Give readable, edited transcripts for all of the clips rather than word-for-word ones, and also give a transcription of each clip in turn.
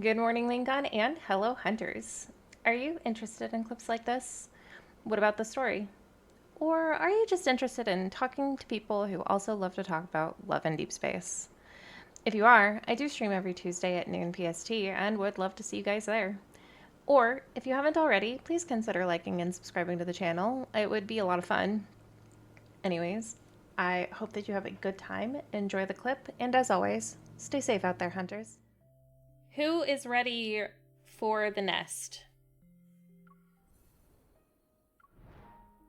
Good morning, Lincoln, and hello, hunters. Are you interested in clips like this? What about the story? Or are you just interested in talking to people who also love to talk about Love and Deepspace? If you are, I do stream every Tuesday at noon PST and would love to see you guys there. Or, if you haven't already, please consider liking and subscribing to the channel. It would be a lot of fun. Anyways, I hope that you have a good time, enjoy the clip, and as always, stay safe out there, hunters. Who is ready for the nest?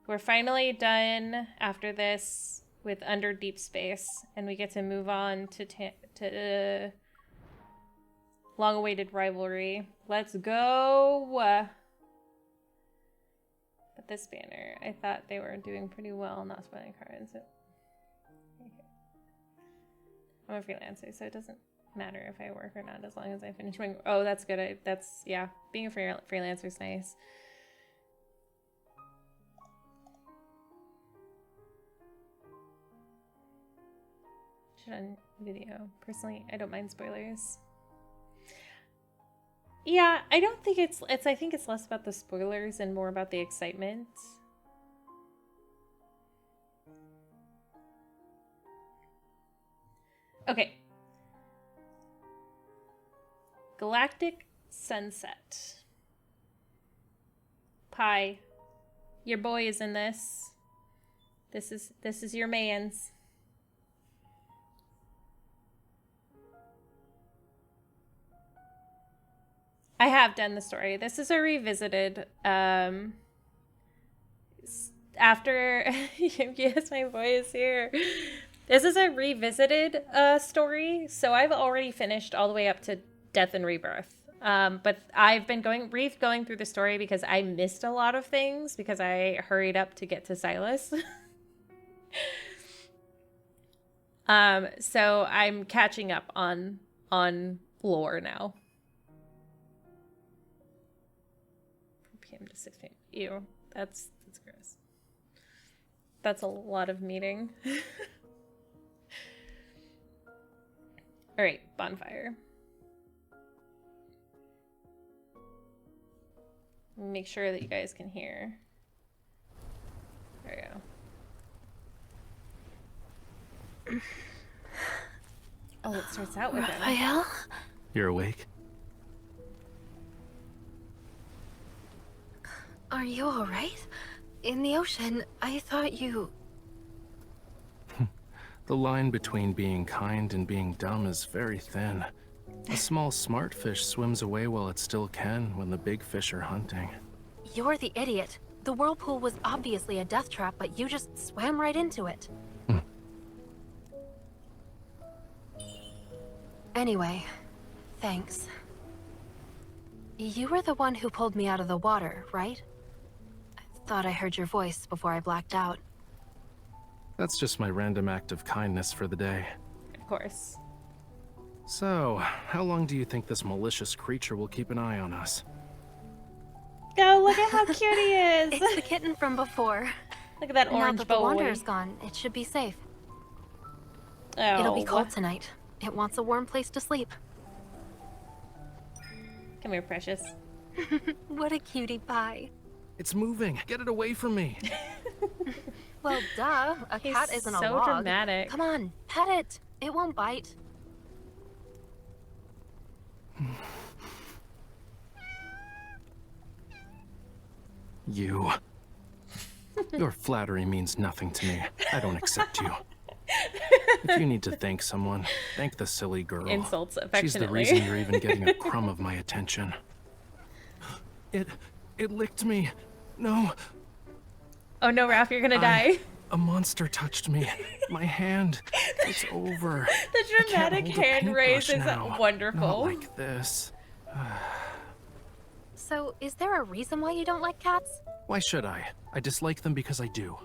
We're finally done after this with Under Deepspace, and we get to move on to long-awaited rivalry. Let's go! But this banner, I thought they were doing pretty well, not spoiling cards. I'm a freelancer, so it doesn't matter if I work or not as long as I finish my... Oh, that's good. Yeah, being a freelancer is nice. Should on video. Personally, I don't mind spoilers. Yeah, I don't think I think it's less about the spoilers and more about the excitement. Okay. Galactic Sunset. Pie, your boy is in this. This is your man's. I have done the story. This is a revisited after yes, my boy is here. This is a revisited story. So I've already finished all the way up to Death and Rebirth. But I've been going through the story because I missed a lot of things because I hurried up to get to Silas. So I'm catching up on lore now. 4 p.m. to 6 p.m. Ew, that's gross. That's a lot of meeting. All right, bonfire. Make sure that you guys can hear. There we go. Oh, it starts out with Rafayel? You're awake? Are you alright? In the ocean, I thought you... The line between being kind and being dumb is very thin. A small smart fish swims away while it still can when the big fish are hunting. You're the idiot. The whirlpool was obviously a death trap, but you just swam right into it. Anyway, thanks. You were the one who pulled me out of the water, right? I thought I heard your voice before I blacked out. That's just my random act of kindness for the day. Of course. So, how long do you think this malicious creature will keep an eye on us? Go, look at how cute he is! It's the kitten from before. Look at that orange Now that boy. the Wanderer's gone, it should be safe. Oh. It'll be cold tonight. It wants a warm place to sleep. Come here, precious. What a cutie pie. It's moving! Get it away from me! Well, duh. A cat isn't a log. So dramatic. Come on, pet it. It won't bite. You. Your flattery means nothing to me. I don't accept you. If you need to thank someone, thank the silly girl. Insults affectionately. She's the reason you're even getting a crumb of my attention. It licked me. No. Oh no, Raph, you're gonna die. A monster touched me. My hand. It's over. The dramatic hand raise is now. wonderful. Not like this. So, is there a reason why you don't like cats? Why should I? I dislike them because I do.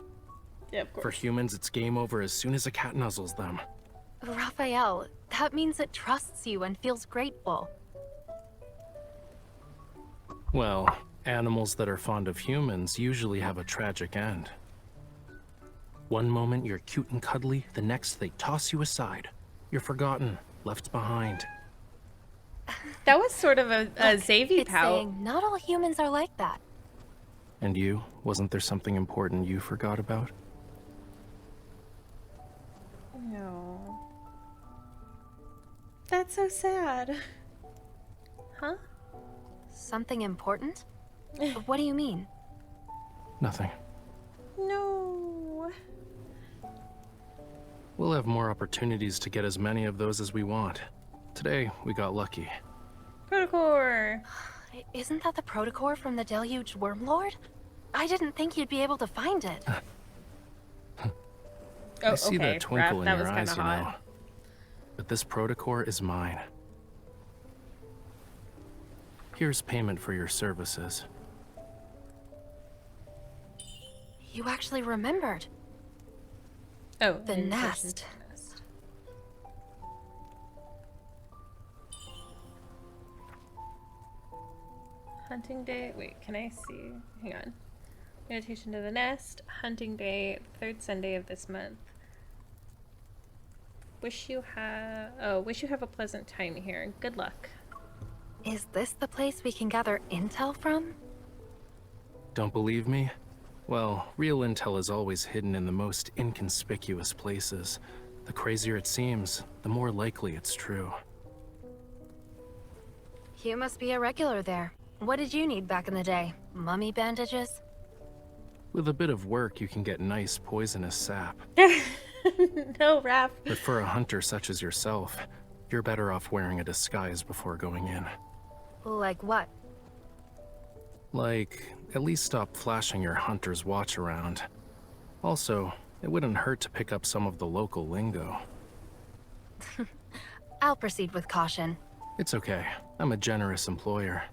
Yeah, of course. For humans, it's game over as soon as a cat nuzzles them. Rafayel, that means it trusts you and feels grateful. Well, animals that are fond of humans usually have a tragic end. One moment you're cute and cuddly, the next they toss you aside. You're forgotten, left behind. That was sort of a Xavier It's pout. saying not all humans are like that. And you? Wasn't there something important you forgot about? No. That's so sad. Huh? Something important? What do you mean? Nothing. No. We'll have more opportunities to get as many of those as we want. Today, we got lucky. Protocore. Isn't that the protocore from the Deluge Wyrmlord? I didn't think you'd be able to find it. Oh, I see okay. that twinkle Raph, that in was your kind eyes, of you hot. know. But this protocore is mine. Here's payment for your services. You actually remembered. Oh, The and nest. Hunting day. Wait, can I see? Hang on. Meditation to the nest. Hunting day. Third Sunday of this month. Wish you have a pleasant time here. Good luck. Is this the place we can gather intel from? Don't believe me? Well, real intel is always hidden in the most inconspicuous places. The crazier it seems, the more likely it's true. You must be a regular there. What did you need back in the day? Mummy bandages? With a bit of work, you can get nice poisonous sap. No, Raph. But for a hunter such as yourself, you're better off wearing a disguise before going in. Like what? Like, at least stop flashing your hunter's watch around. Also, it wouldn't hurt to pick up some of the local lingo. I'll proceed with caution. It's okay. I'm a generous employer.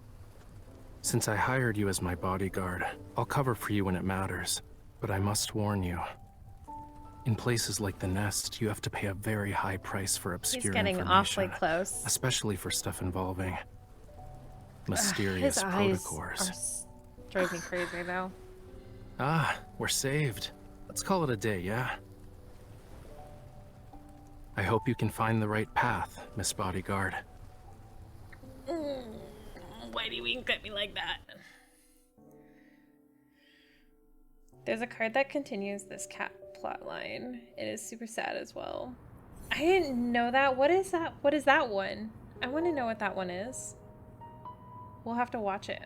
Since I hired you as my bodyguard, I'll cover for you when it matters. But I must warn you. In places like the nest, you have to pay a very high price for obscure He's getting information. awfully close. Especially for stuff involving mysterious His eyes protocors. drive me crazy though. Ah, we're saved. Let's call it a day, yeah? I hope you can find the right path, Miss Bodyguard. Why do you wink at me like that? There's a card that continues this cat plot line. It is super sad as well. I didn't know that. What is that? What is that one? I want to know what that one is. We'll have to watch it.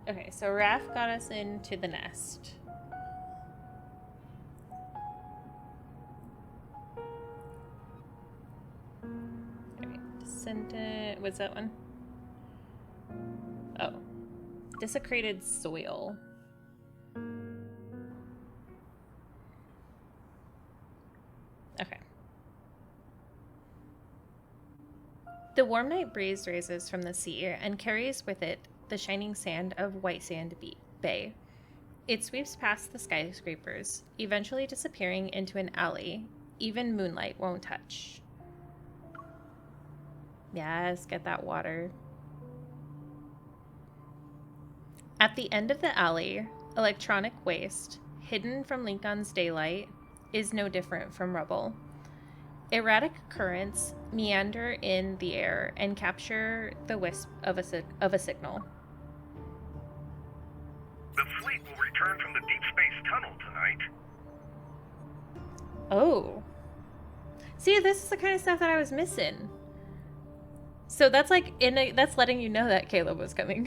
Okay, so Raph got us into the nest. Okay, descendant. What's that one? Oh. Desecrated soil. Okay. The warm night breeze raises from the sea and carries with it the shining sand of White Sand Bay. It sweeps past the skyscrapers, eventually disappearing into an alley even moonlight won't touch. Yes, get that water. At the end of the alley, electronic waste, hidden from Lincoln's daylight, is no different from rubble. Erratic currents meander in the air and capture the wisp of a signal. The fleet will return from the deep space tunnel tonight. Oh. See, this is the kind of stuff that I was missing. So that's like that's letting you know that Caleb was coming.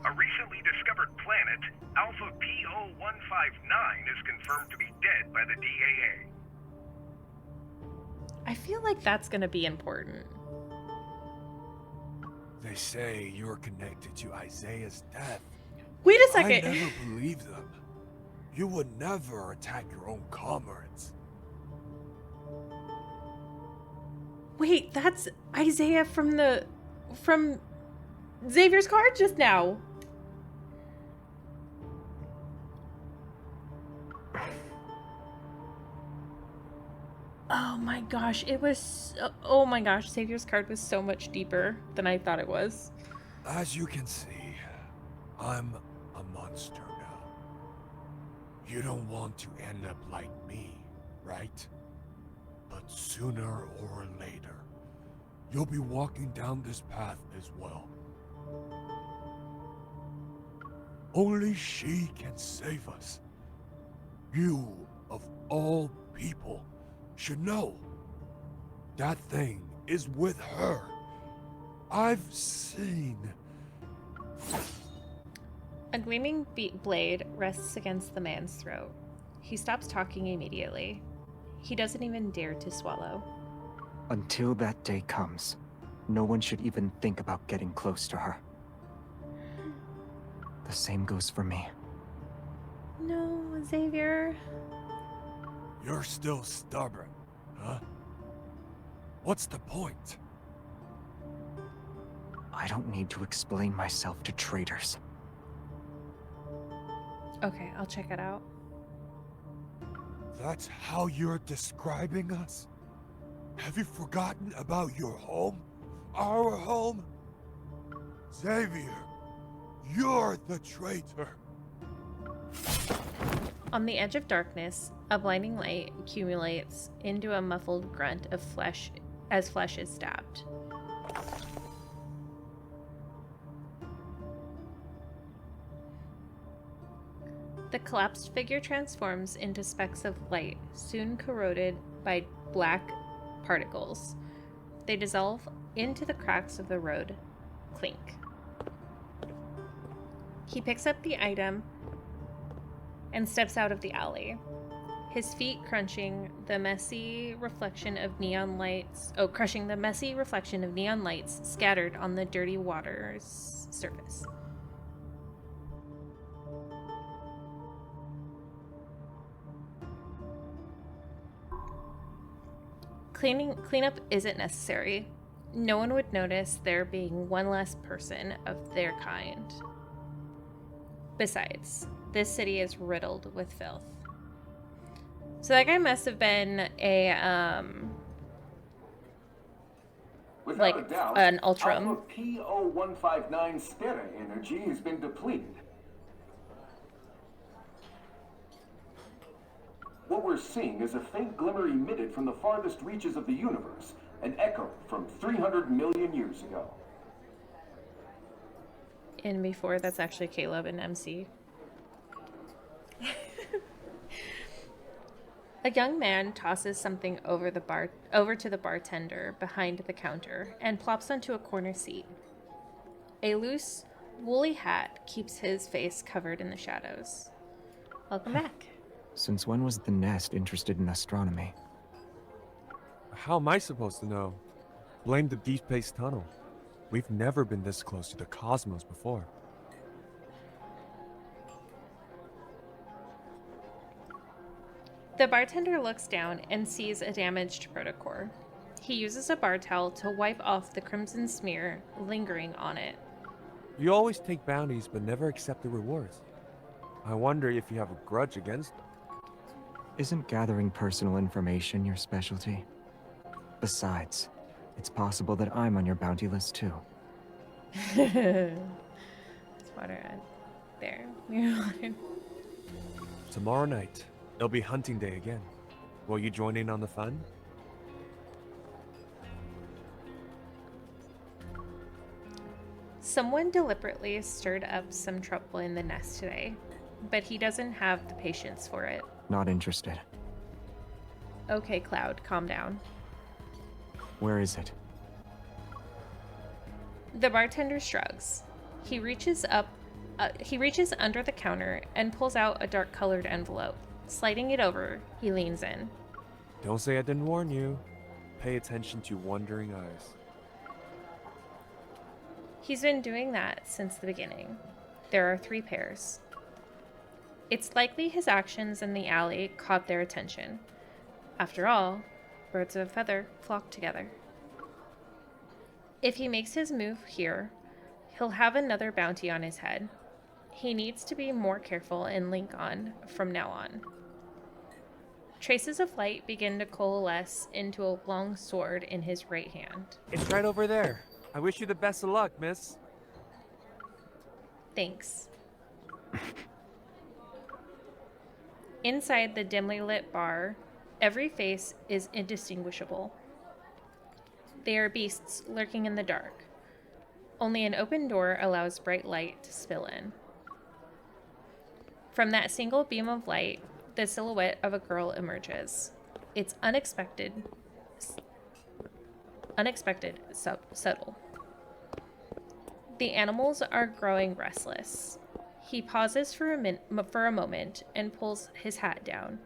A recently discovered planet, Alpha P0159, is confirmed to be dead by the DAA. I feel like that's going to be important. They say you're connected to Isaiah's death. Wait a I second. never believed them. You would never attack your own comrades. Wait, that's Isaiah from Xavier's card just now. Oh my gosh, it was oh my gosh, Xavier's card was so much deeper than I thought it was. As you can see, I'm a monster now. You don't want to end up like me, right? But But sooner or later, you'll be walking down this path as well. Only she can save us. You, of all people, should know. That thing is with her. I've seen. A gleaming blade rests against the man's throat. He stops talking immediately. He doesn't even dare to swallow. Until that day comes, no one should even think about getting close to her. The same goes for me. No, Xavier. You're still stubborn, huh? What's the point? I don't need to explain myself to traitors. Okay, I'll check it out. That's how you're describing us? Have you forgotten about your home? Our home? Xavier, you're the traitor. On the edge of darkness, a blinding light accumulates into a muffled grunt of flesh as flesh is stabbed. The collapsed figure transforms into specks of light, soon corroded by black particles. They dissolve into the cracks of the road. Clink. He picks up the item and steps out of the alley, his feet crunching the messy reflection of neon lights. Oh, crushing the messy reflection of neon lights scattered on the dirty water's surface. Cleanup isn't necessary. No one would notice there being one less person of their kind. Besides, this city is riddled with filth. So that guy must have been a Without a doubt, an Ultram. Alpha P0159 Stera energy has been depleted. What we're seeing is a faint glimmer emitted from the farthest reaches of the universe, an echo from 300 million years ago. And before, that's actually Caleb and MC. A young man tosses something over to the bartender behind the counter and plops onto a corner seat. A loose, woolly hat keeps his face covered in the shadows. Welcome back. Since when was the Nest interested in astronomy? How am I supposed to know? Blame the Deep Space Tunnel. We've never been this close to the cosmos before. The bartender looks down and sees a damaged protocore. He uses a bar towel to wipe off the crimson smear lingering on it. You always take bounties but never accept the rewards. I wonder if you have a grudge against them. Isn't gathering personal information your specialty? Besides, it's possible that I'm on your bounty list too. Water there. Tomorrow night, it'll be hunting day again. Will you join in on the fun? Someone deliberately stirred up some trouble in the Nest today, but he doesn't have the patience for it. Not interested. Okay, Cloud, calm down. Where is it? The bartender shrugs. He reaches under the counter and pulls out a dark-colored envelope. Sliding it over, he leans in. Don't say I didn't warn you. Pay attention to wandering eyes. He's been doing that since the beginning. There are 3 pairs. It's likely his actions in the alley caught their attention. After all, birds of a feather flock together. If he makes his move here, he'll have another bounty on his head. He needs to be more careful and link on from now on. Traces of light begin to coalesce into a long sword in his right hand. It's right over there. I wish you the best of luck, miss. Thanks. Inside the dimly lit bar, Every face is indistinguishable. They are beasts lurking in the dark. Only an open door allows bright light to spill in. From that single beam of light, the silhouette of a girl emerges. It's subtle. The animals are growing restless. He pauses for a moment and pulls his hat down.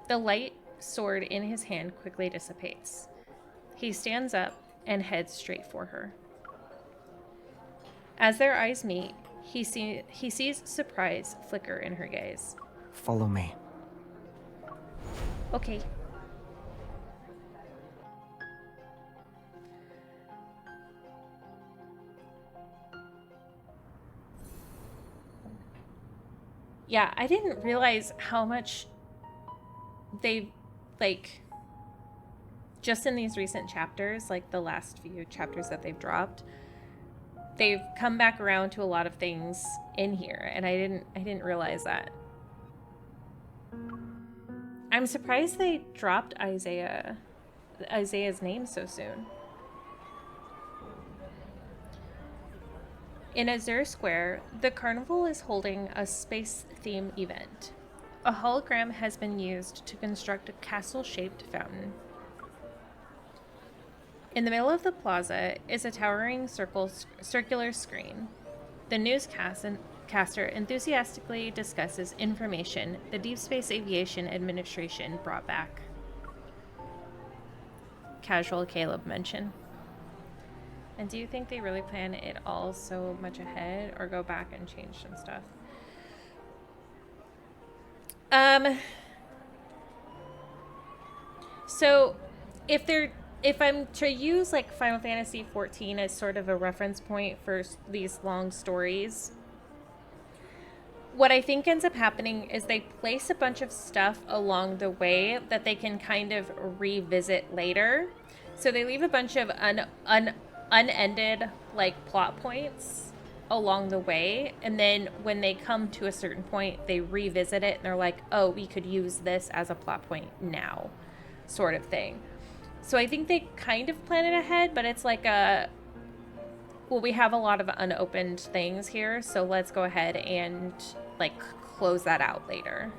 The light sword in his hand quickly dissipates. He stands up and heads straight for her. As their eyes meet, he sees surprise flicker in her gaze. Follow me. Okay. Yeah, I didn't realize how much they've, like, just in these recent chapters, like the last few chapters that they've dropped, they've come back around to a lot of things in here, and I didn't realize that. I'm surprised they dropped Isaiah's name so soon. In Azure Square, the carnival is holding a space-themed event. A hologram has been used to construct a castle-shaped fountain. In the middle of the plaza is a towering circular screen. The newscaster enthusiastically discusses information the Deep Space Aviation Administration brought back. Casual Caleb mention. And do you think they really plan it all so much ahead, or go back and change some stuff? So if I'm to use like Final Fantasy XIV as sort of a reference point for these long stories, what I think ends up happening is they place a bunch of stuff along the way that they can kind of revisit later. So they leave a bunch of unended like plot points along the way, and then when they come to a certain point, they revisit it and they're like, oh, we could use this as a plot point now, sort of thing. So I think they kind of plan it ahead, but it's like we have a lot of unopened things here, so let's go ahead and like close that out later.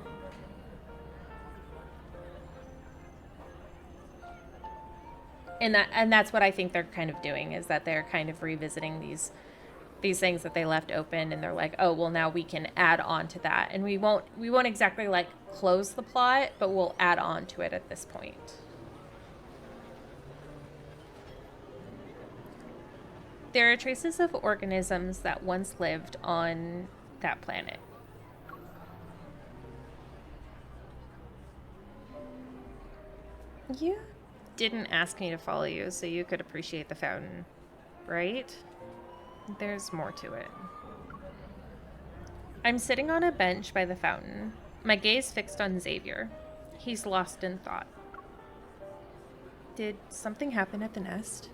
And that's what I think they're kind of doing, is that they're kind of revisiting these things that they left open, and they're like, oh, well, now we can add on to that, and we won't exactly like close the plot, but we'll add on to it at this point. There are traces of organisms that once lived on that planet. You didn't ask me to follow you so you could appreciate the fountain, right? There's more to it. I'm sitting on a bench by the fountain, my gaze fixed on Xavier. He's lost in thought. Did something happen at the nest?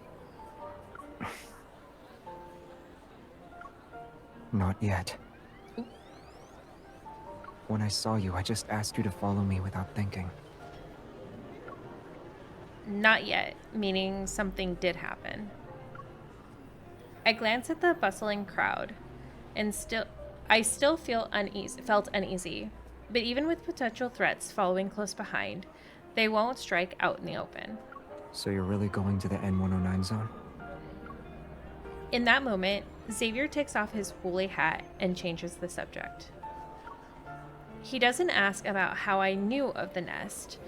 Not yet. Ooh. When I saw you, I just asked you to follow me without thinking. Not yet, meaning something did happen. I glance at the bustling crowd, and I still felt uneasy. But even with potential threats following close behind, they won't strike out in the open. So you're really going to the N109 Zone? In that moment, Xavier takes off his woolly hat and changes the subject. He doesn't ask about how I knew of the nest,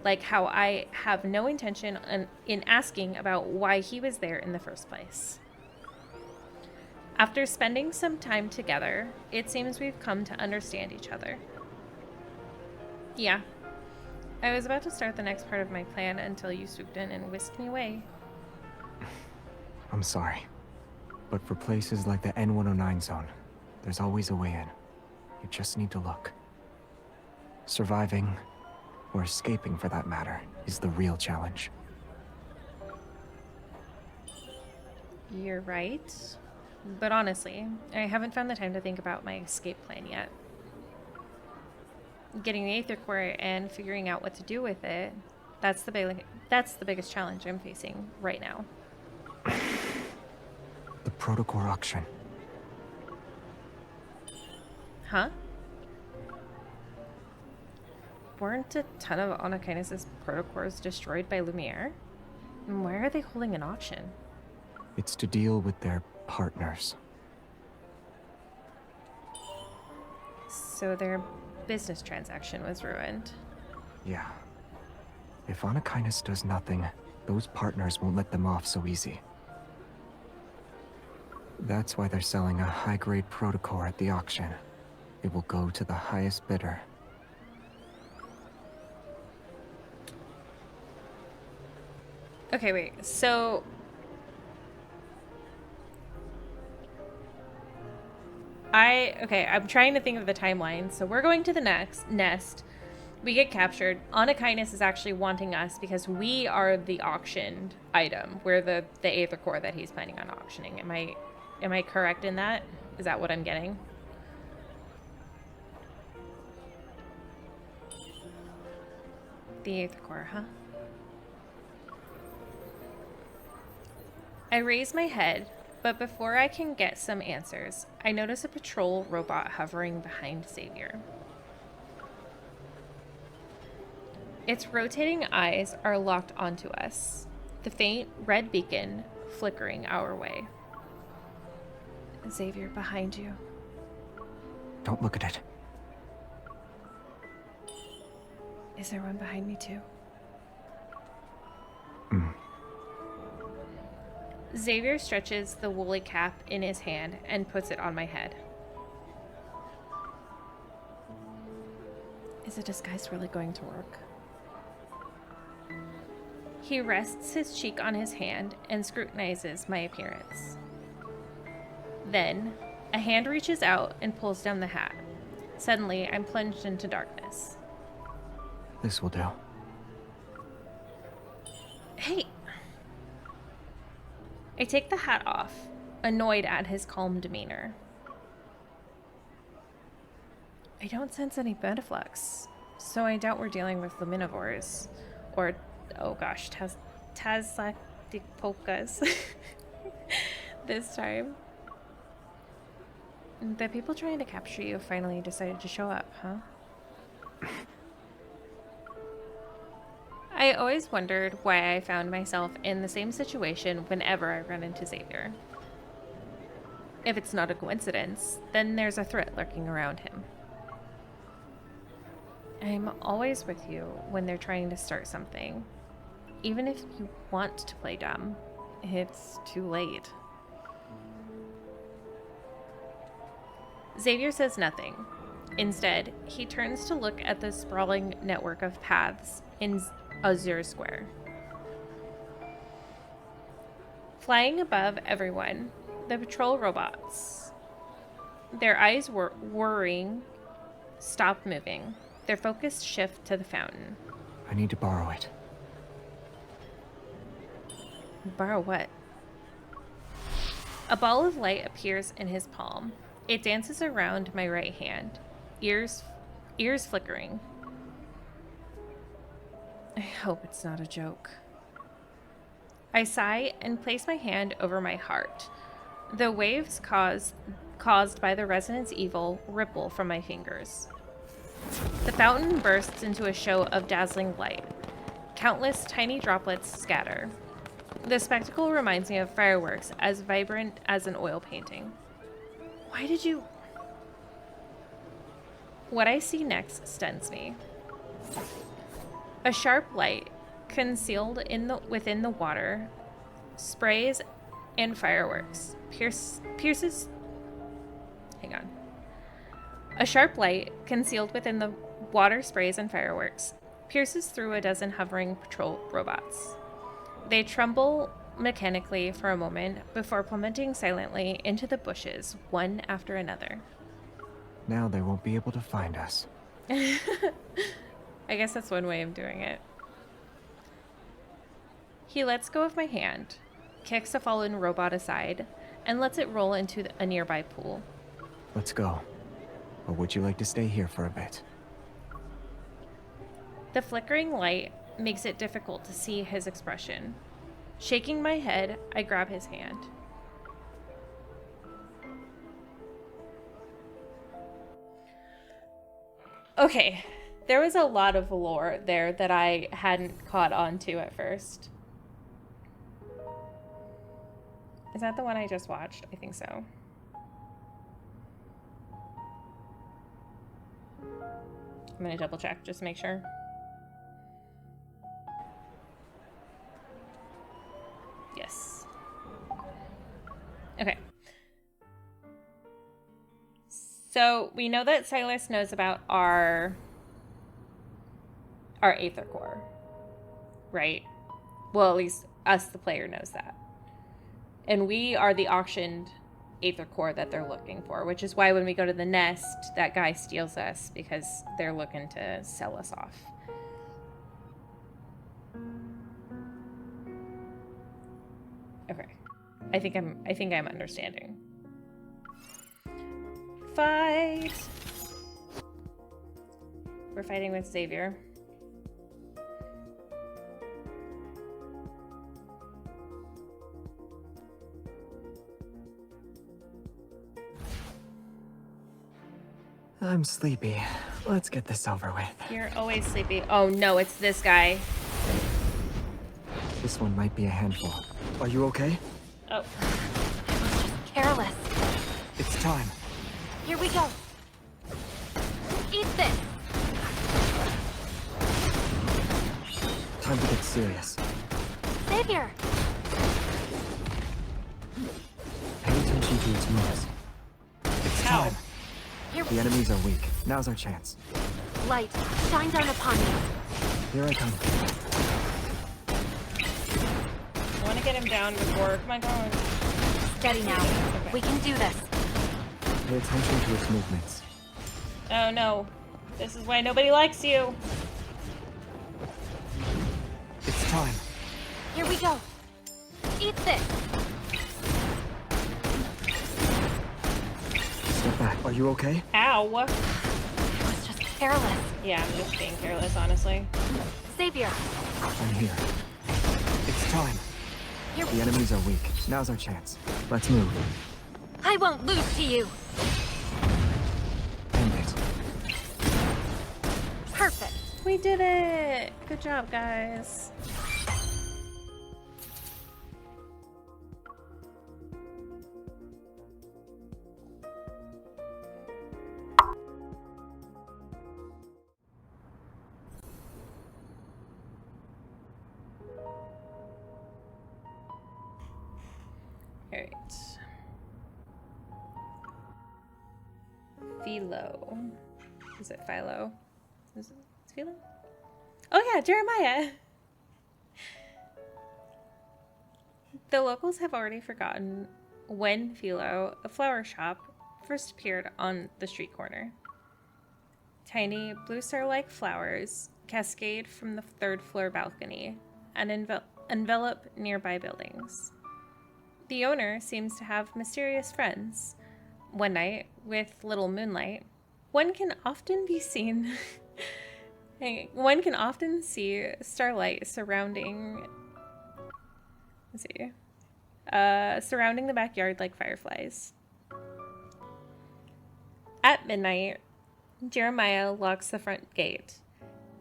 like how I have no intention in asking about why he was there in the first place. After spending some time together, it seems we've come to understand each other. Yeah, I was about to start the next part of my plan until you swooped in and whisked me away. I'm sorry. But for places like the N109 Zone, there's always a way in. You just need to look. Surviving, or escaping for that matter, is the real challenge. You're right. But honestly, I haven't found the time to think about my escape plan yet. getting the Aether Core and figuring out what to do with it, that's the biggest challenge I'm facing right now. The protocore auction. Huh? Weren't a ton of Anakinus' protocores destroyed by Lumiere? And why are they holding an auction? It's to deal with their partners. So their business transaction was ruined. Yeah. If Anakinus does nothing, those partners won't let them off so easy. That's why they're selling a high-grade protocore at the auction. It will go to the highest bidder. Okay, wait. So I'm trying to think of the timeline. So we're going to the next nest. We get captured. Anakinus is actually wanting us because we are the auctioned item. We're the Aether Core that he's planning on auctioning. Am I correct in that? Is that what I'm getting? The Aether Core, huh? I raise my head, but before I can get some answers, I notice a patrol robot hovering behind Xavier. Its rotating eyes are locked onto us, the faint red beacon flickering our way. Xavier, behind you. Don't look at it. Is there one behind me too? Xavier stretches the woolly cap in his hand and puts it on my head. Is the disguise really going to work? He rests his cheek on his hand and scrutinizes my appearance. Then, a hand reaches out and pulls down the hat. Suddenly, I'm plunged into darkness. This will do. Hey! I take the hat off, annoyed at his calm demeanor. I don't sense any metaflux, so I doubt we're dealing with luminivores. Or, oh gosh, Galactic polkas. This time. The people trying to capture you finally decided to show up, huh? I always wondered why I found myself in the same situation whenever I run into Xavier. If it's not a coincidence, then there's a threat lurking around him. I'm always with you when they're trying to start something. Even if you want to play dumb, it's too late. Xavier says nothing. Instead, he turns to look at the sprawling network of paths in Azure Square. Flying above everyone, the patrol robots. Their eyes were whirring, stop moving. Their focus shift to the fountain. I need to borrow it. Borrow what? A ball of light appears in his palm. It dances around my right hand, ears flickering. I hope it's not a joke. I sigh and place my hand over my heart. The waves caused by the resonance evil ripple from my fingers. The fountain bursts into a show of dazzling light. Countless tiny droplets scatter. The spectacle reminds me of fireworks as vibrant as an oil painting. Why did you... What I see next stuns me. A sharp light, concealed within the water, sprays and fireworks, pierces... Hang on. A sharp light, concealed within the water sprays and fireworks, pierces through a dozen hovering patrol robots. They tremble mechanically for a moment before plummeting silently into the bushes, one after another. Now they won't be able to find us. I guess that's one way of doing it. He lets go of my hand, kicks a fallen robot aside, and lets it roll into a nearby pool. Let's go. Or would you like to stay here for a bit? The flickering light makes it difficult to see his expression. Shaking my head, I grab his hand. Okay, there was a lot of lore there that I hadn't caught on to at first. Is that the one I just watched? I think so. I'm gonna double check just to make sure. Yes. Okay. So we know that Silas knows about our Aether Core, right? Well, at least us, the player, knows that. And we are the auctioned Aether Core that they're looking for, which is why when we go to the nest, that guy steals us because they're looking to sell us off. Okay. I think I'm understanding. Fight! We're fighting with Xavier. I'm sleepy. Let's get this over with. You're always sleepy. Oh no, it's this guy. This one might be a handful. Are you okay? Oh. I was just careless. It's time. Here we go. Eat this. Time to get serious. Xavier! Pay attention to its moves. It's Ow. time. Here The enemies are weak. Now's our chance. Light, shine down upon me. Here I come. I want to get him down before. Come on, come on. Steady now. Okay. We can do this. Pay attention to its movements. Oh no. This is why nobody likes you. It's time. Here we go. Eat this. Step back. Are you okay? Ow. I was just careless. Yeah, I'm just being careless, honestly. Xavier, I'm here. It's time. here The enemies are weak. Now's our chance. Let's move. I won't lose to you. End it. Perfect. We did it! Good job, guys. Alright. Philo. Is it Philo? Is it Philo? Oh yeah, Jeremiah! The locals have already forgotten when Philo, a flower shop, first appeared on the street corner. Tiny, blue star-like flowers cascade from the third floor balcony and envelop nearby buildings. The owner seems to have mysterious friends. One night, with little moonlight, one can often see starlight surrounding the backyard like fireflies. At midnight, Jeremiah locks the front gate.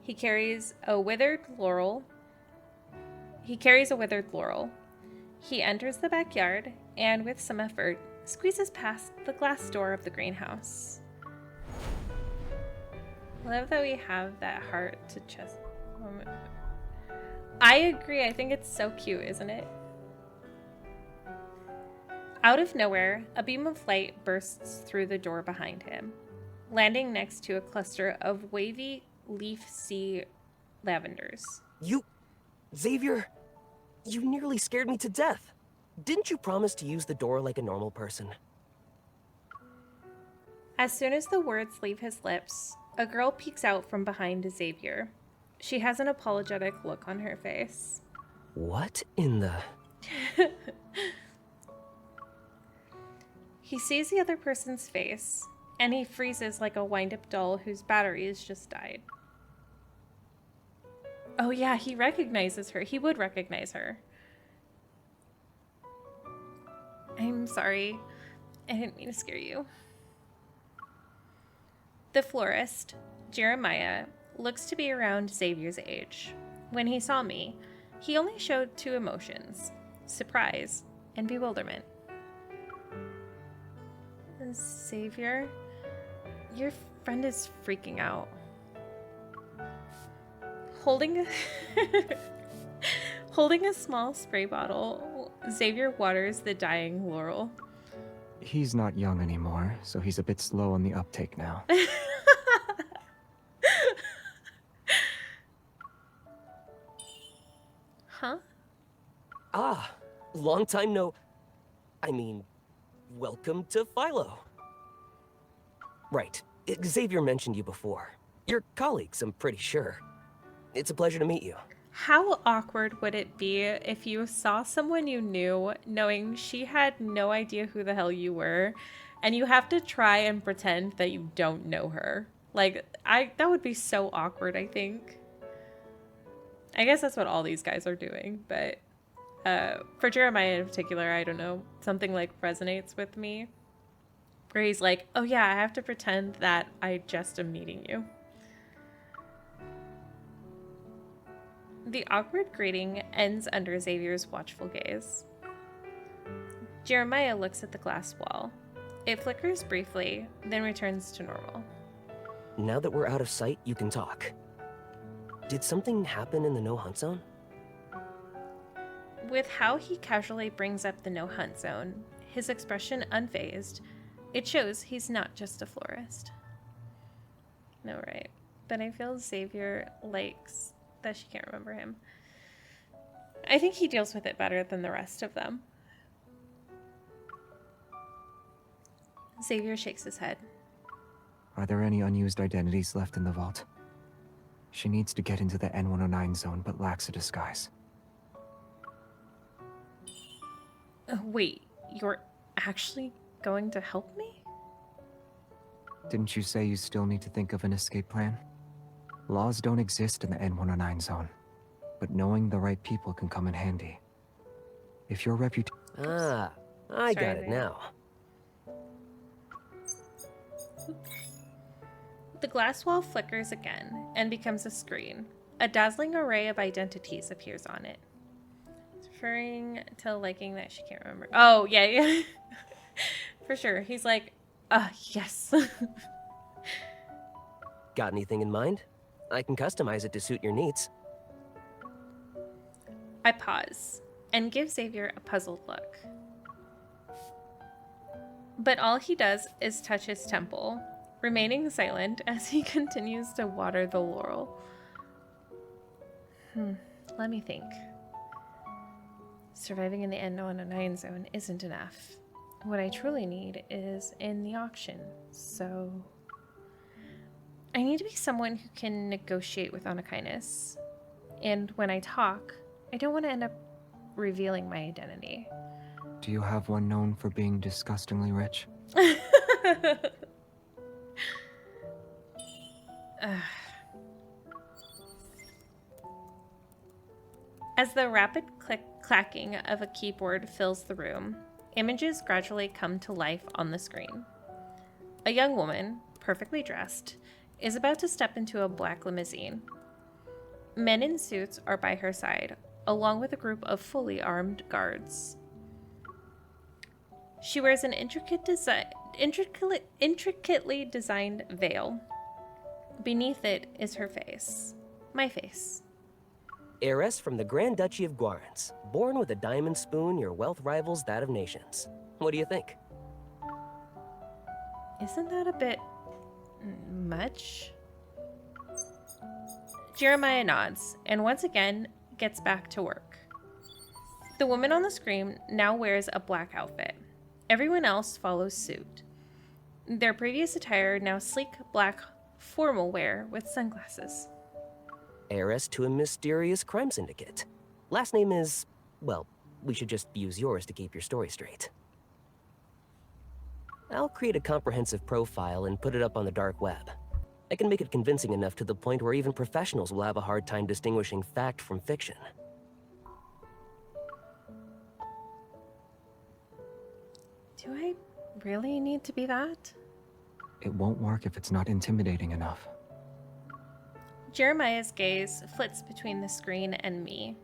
He carries a withered laurel. He enters the backyard and, with some effort, squeezes past the glass door of the greenhouse. I love that we have that heart to chest moment. I agree. I think it's so cute, isn't it? Out of nowhere, a beam of light bursts through the door behind him, landing next to a cluster of wavy leaf sea lavenders. Xavier, you nearly scared me to death. Didn't you promise to use the door like a normal person? As soon as the words leave his lips, a girl peeks out from behind Xavier. She has an apologetic look on her face. What in the... He sees the other person's face, and he freezes like a wind-up doll whose batteries just died. Oh yeah, he recognizes her. He would recognize her. I'm sorry. I didn't mean to scare you. The florist, Jeremiah, looks to be around Xavier's age. When he saw me, he only showed two emotions: surprise and bewilderment. Xavier, your friend is freaking out. Holding a small spray bottle, Xavier waters the dying laurel. He's not young anymore, so he's a bit slow on the uptake now. Huh? Ah, long time no... I mean, welcome to Philo. Right, Xavier mentioned you before. You're colleagues, I'm pretty sure. It's a pleasure to meet you. How awkward would it be if you saw someone you knew, knowing she had no idea who the hell you were, and you have to try and pretend that you don't know her? Like, that would be so awkward, I think. I guess that's what all these guys are doing, but for Jeremiah in particular, I don't know, something like resonates with me. Where he's like, oh yeah, I have to pretend that I just am meeting you. The awkward greeting ends under Xavier's watchful gaze. Jeremiah looks at the glass wall. It flickers briefly, then returns to normal. Now that we're out of sight, you can talk. Did something happen in the no-hunt zone? With how he casually brings up the no-hunt zone, his expression unfazed, it shows he's not just a florist. No, right. But I feel Xavier likes that she can't remember him. I think he deals with it better than the rest of them. Xavier shakes his head. Are there any unused identities left in the vault? She needs to get into the N109 zone, but lacks a disguise. Wait, you're actually going to help me? Didn't you say you still need to think of an escape plan? Laws don't exist in the N109 zone, but knowing the right people can come in handy. If your reputation... Ah, I got it now. The glass wall flickers again and becomes a screen. A dazzling array of identities appears on it. Referring to liking that she can't remember. Oh, yeah. For sure. He's like, yes. Got anything in mind? I can customize it to suit your needs. I pause and give Xavier a puzzled look. But all he does is touch his temple, remaining silent as he continues to water the laurel. Let me think. Surviving in the N109 zone isn't enough. What I truly need is in the auction, so... I need to be someone who can negotiate with Anakainis. And when I talk, I don't want to end up revealing my identity. Do you have one known for being disgustingly rich? As the rapid clacking of a keyboard fills the room, images gradually come to life on the screen. A young woman, perfectly dressed, is about to step into a black limousine. Men in suits are by her side, along with a group of fully armed guards. She wears an intricately designed veil. Beneath it is her face. My face. Heiress from the Grand Duchy of Guarans, born with a diamond spoon, your wealth rivals that of nations. What do you think? Isn't that a bit much? Jeremiah nods and once again gets back to work. The woman on the screen now wears a black outfit. Everyone else follows suit. Their previous attire now sleek black formal wear with sunglasses. Heiress to a mysterious crime syndicate. Last name is... well, we should just use yours to keep your story straight. I'll create a comprehensive profile and put it up on the dark web. I can make it convincing enough to the point where even professionals will have a hard time distinguishing fact from fiction. Do I really need to be that? It won't work if it's not intimidating enough. Jeremiah's gaze flits between the screen and me.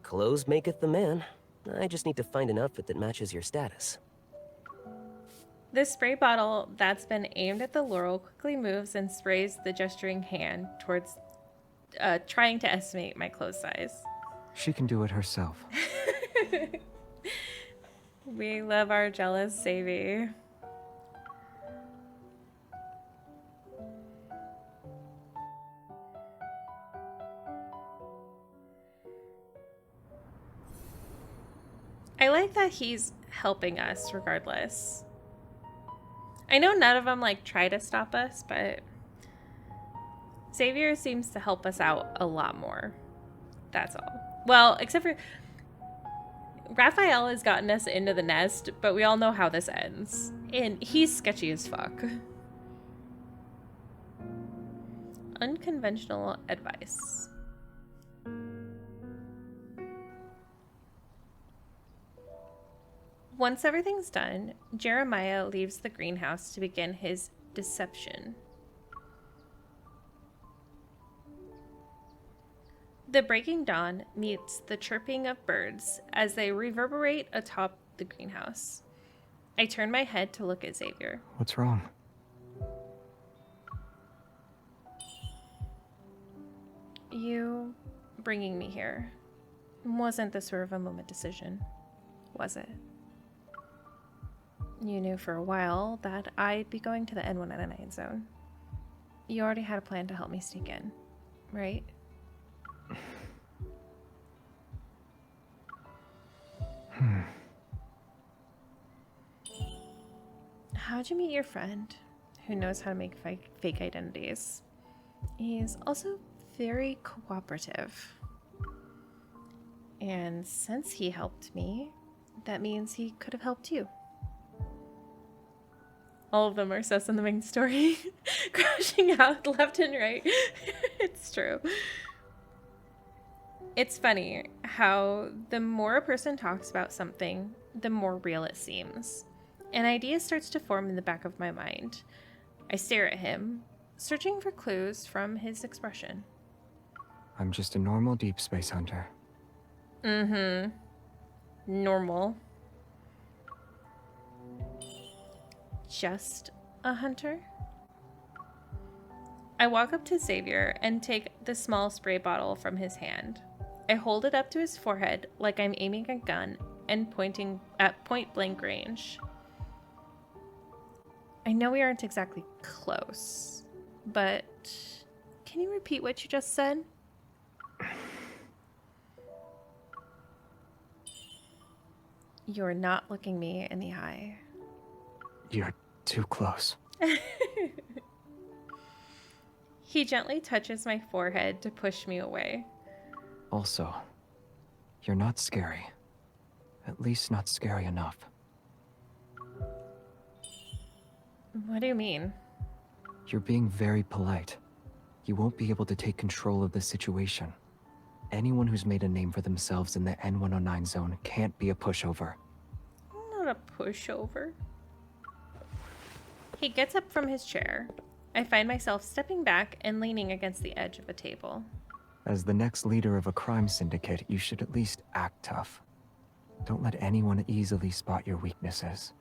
Clothes maketh the man. I just need to find an outfit that matches your status. The spray bottle that's been aimed at the Laurel quickly moves and sprays the gesturing hand towards trying to estimate my clothes size. She can do it herself. We love our jealous Xavier. I like that he's helping us regardless. I know none of them like try to stop us, but Xavier seems to help us out a lot more. That's all. Well, except for Raphael has gotten us into the nest, but we all know how this ends. And he's sketchy as fuck. Unconventional advice. Once everything's done, Jeremiah leaves the greenhouse to begin his deception. The breaking dawn meets the chirping of birds as they reverberate atop the greenhouse. I turn my head to look at Xavier. What's wrong? You bringing me here wasn't the sort of a moment decision, was it? You knew for a while that I'd be going to the N109 Zone. You already had a plan to help me sneak in, right? How'd you meet your friend who knows how to make fake identities? He's also very cooperative. And since he helped me, that means he could have helped you. All of them are sus in the main story. Crashing out left and right. It's true. It's funny how the more a person talks about something, the more real it seems. An idea starts to form in the back of my mind. I stare at him, searching for clues from his expression. I'm just a normal deep space hunter. Normal. Just a hunter? I walk up to Xavier and take the small spray bottle from his hand. I hold it up to his forehead like I'm aiming a gun and pointing at point blank range. I know we aren't exactly close, but can you repeat what you just said? You're not looking me in the eye. You're too close. He gently touches my forehead to push me away. Also, you're not scary. At least not scary enough. What do you mean? You're being very polite. You won't be able to take control of the situation. Anyone who's made a name for themselves in the N109 zone can't be a pushover. I'm not a pushover. He gets up from his chair. I find myself stepping back and leaning against the edge of a table. As the next leader of a crime syndicate, you should at least act tough. Don't let anyone easily spot your weaknesses.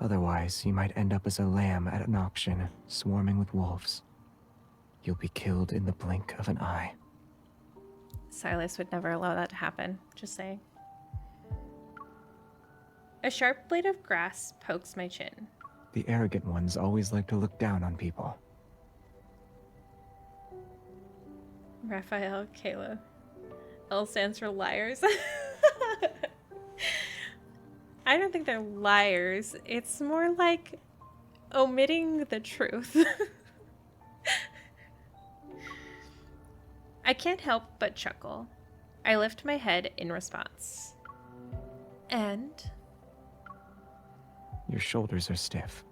Otherwise, you might end up as a lamb at an auction, swarming with wolves. You'll be killed in the blink of an eye. Silas would never allow that to happen, just saying. A sharp blade of grass pokes my chin. The arrogant ones always like to look down on people. Raphael, Kayla. L stands for liars. I don't think they're liars. It's more like omitting the truth. I can't help but chuckle. I lift my head in response. And? Your shoulders are stiff.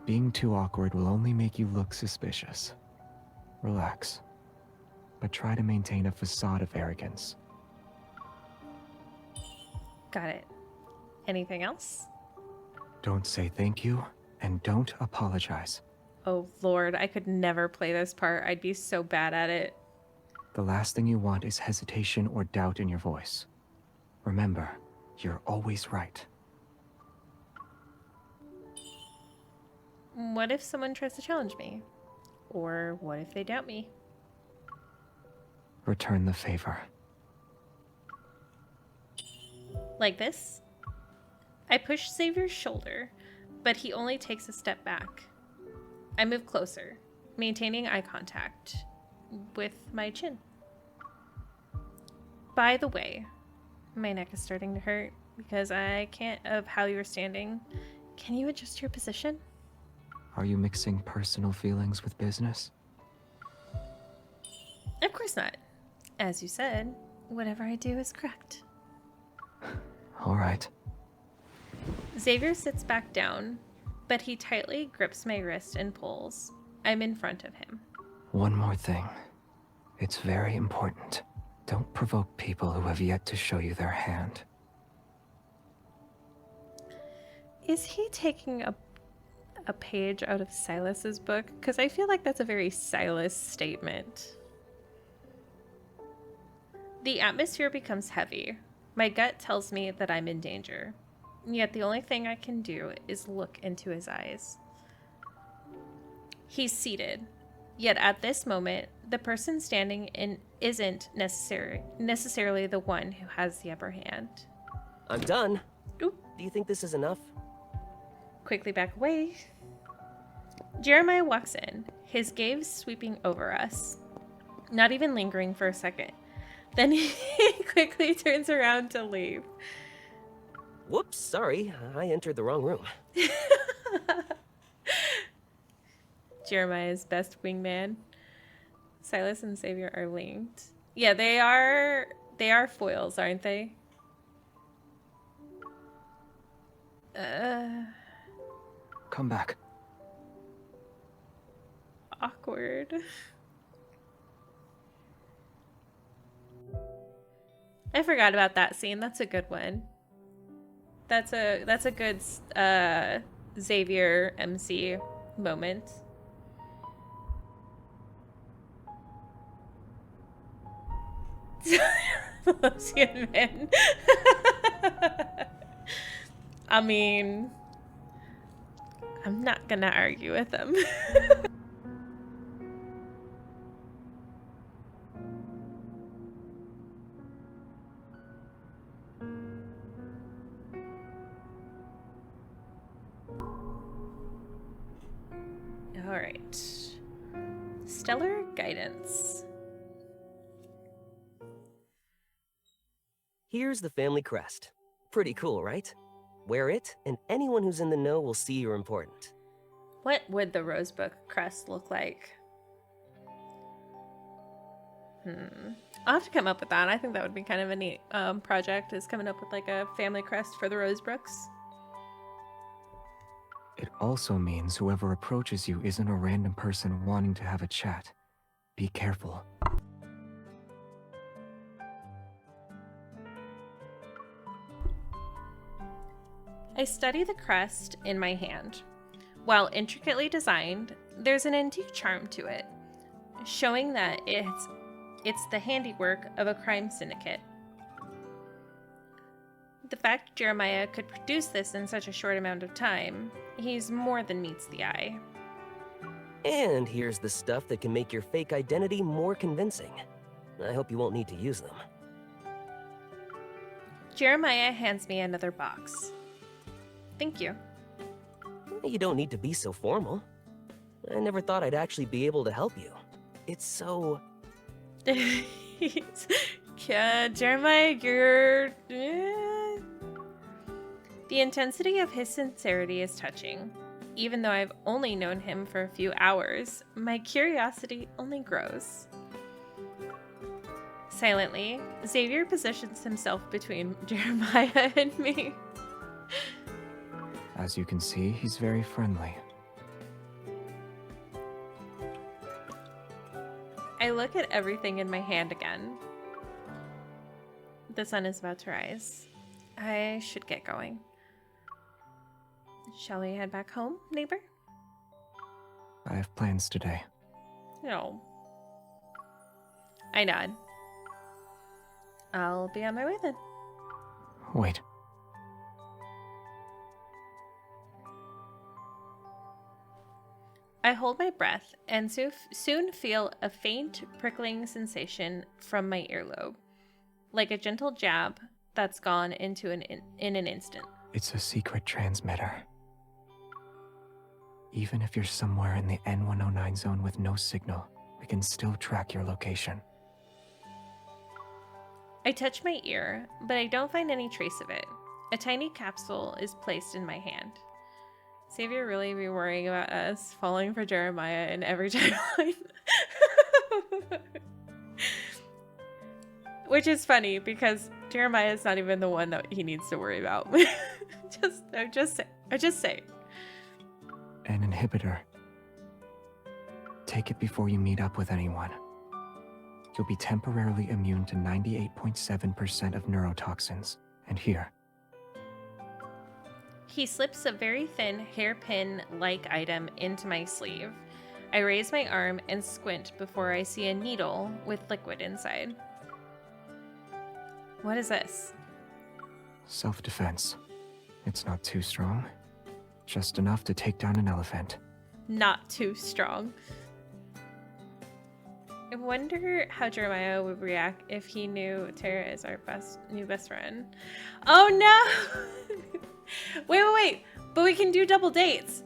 Being too awkward will only make you look suspicious. Relax, but try to maintain a facade of arrogance. Got it. Anything else? Don't say thank you, and don't apologize. Oh, Lord, I could never play this part. I'd be so bad at it. The last thing you want is hesitation or doubt in your voice. Remember, you're always right. What if someone tries to challenge me? Or what if they doubt me? Return the favor. Like this? I push Xavier's shoulder, but he only takes a step back. I move closer, maintaining eye contact with my chin. By the way, my neck is starting to hurt because I can't of how you're standing. Can you adjust your position? Are you mixing personal feelings with business? Of course not. As you said, whatever I do is correct. All right. Xavier sits back down, but he tightly grips my wrist and pulls. I'm in front of him. One more thing. It's very important. Don't provoke people who have yet to show you their hand. Is he taking a page out of Silas's book? Because I feel like that's a very Silas statement. The atmosphere becomes heavy. My gut tells me that I'm in danger. Yet the only thing I can do is look into his eyes. He's seated. Yet at this moment, the person standing in isn't necessarily the one who has the upper hand. I'm done. Ooh. Do you think this is enough? Quickly back away. Jeremiah walks in, his gaze sweeping over us, not even lingering for a second. Then he quickly turns around to leave. Whoops, sorry. I entered the wrong room. Jeremiah's best wingman. Silas and Xavier are linked. Yeah, they are foils, aren't they? Come back. Awkward. I forgot about that scene. That's a good one. That's a good Xavier MC moment. Lucian men. I mean, I'm not gonna argue with them. All right. Stellar guidance. Here's the family crest. Pretty cool, right? Wear it, and anyone who's in the know will see you're important. What would the Rosebook crest look like? I'll have to come up with that. I think that would be kind of a neat project, is coming up with like a family crest for the Rosebrooks. It also means whoever approaches you isn't a random person wanting to have a chat. Be careful. I study the crest in my hand. While intricately designed, there's an antique charm to it, showing that it's the handiwork of a crime syndicate. The fact Jeremiah could produce this in such a short amount of time, he's more than meets the eye. And here's the stuff that can make your fake identity more convincing. I hope you won't need to use them. Jeremiah hands me another box. Thank you. You don't need to be so formal. I never thought I'd actually be able to help you. It's so... Yeah, Jeremiah, you're... The intensity of his sincerity is touching. Even though I've only known him for a few hours, my curiosity only grows. Silently, Xavier positions himself between Jeremiah and me. As you can see, he's very friendly. I look at everything in my hand again. The sun is about to rise. I should get going. Shall we head back home, neighbor? I have plans today. No. I nod. I'll be on my way then. Wait. I hold my breath and soon feel a faint prickling sensation from my earlobe, like a gentle jab that's gone into in an instant. It's a secret transmitter. Even if you're somewhere in the N109 zone with no signal, we can still track your location. I touch my ear, but I don't find any trace of it. A tiny capsule is placed in my hand. Xavier really be worrying about us falling for Jeremiah in every timeline. Which is funny because Jeremiah is not even the one that he needs to worry about. I just say. An inhibitor. Take it before you meet up with anyone. You'll be temporarily immune to 98.7% of neurotoxins. And here. He slips a very thin hairpin-like item into my sleeve. I raise my arm and squint before I see a needle with liquid inside. What is this? Self-defense. It's not too strong. Just enough to take down an elephant. Not too strong. I wonder how Jeremiah would react if he knew Tara is our new best friend. Oh no! Wait. But we can do double dates.